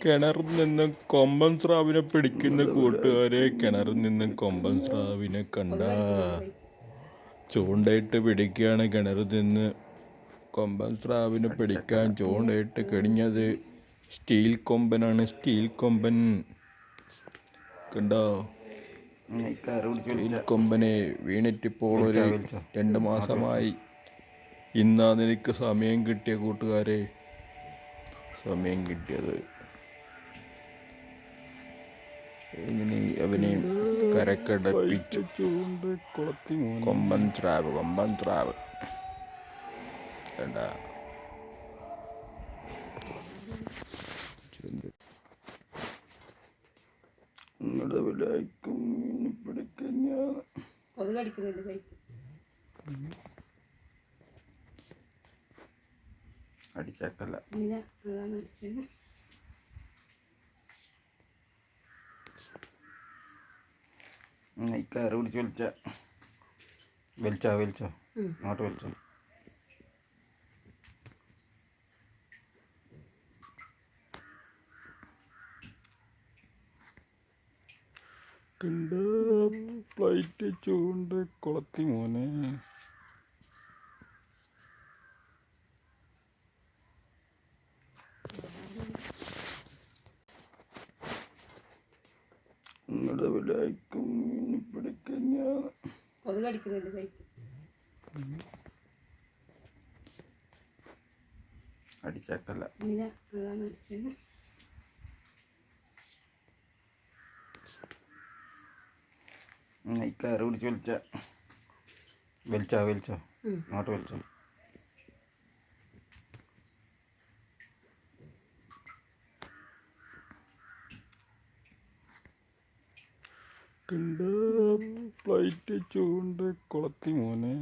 കിണറിൽ നിന്നും കൊമ്പൻ സ്രാവിനെ പിടിക്കുന്ന കൂട്ടുകാരെ, കിണറിൽ നിന്നും കൊമ്പൻ സ്രാവിനെ കണ്ട ചൂണ്ടയിട്ട് പിടിക്കുകയാണ്. കിണറിൽ നിന്ന് കൊമ്പൻ സ്രാവിനെ പിടിക്കാൻ ചൂണ്ടയിട്ട് കഴിഞ്ഞത് സ്റ്റീൽ കൊമ്പനാണ്. സ്റ്റീൽ കൊമ്പൻ കണ്ടോ? സ്റ്റീൽ കൊമ്പനെ വീണിട്ടിപ്പോൾ ഒരു 2 മാസമായി. ഇന്നാണ് എനിക്ക് സമയം കിട്ടിയ കൂട്ടുകാരെ, സമയം കിട്ടിയത്. ഇങ്ങനെ അവനെ കരക്കടപ്പിച്ചു. കൊമ്പൻ സ്രാവ് കണ്ട നിങ്ങളുടെ വിലയ്ക്കും പിടിക്കാൻ അടിച്ചേക്കല്ല. കയറി പിടിച്ച് വലിച്ചോ അങ്ങോട്ട് വലിച്ചോ. കണ്ട പ്ലേറ്റ് ചൂണ്ട കൊളത്തി മോനെ. നിങ്ങളുടെ വിലയ്ക്കും പിടിക്കാൻ അടിച്ചേക്കല്ല. കയറി പിടിച്ച് വലിച്ചോ അങ്ങോട്ട് വലിച്ചോ. കണ്ട പ്ലേറ്റ് ചൂണ്ട കൊളത്തി മോനെ.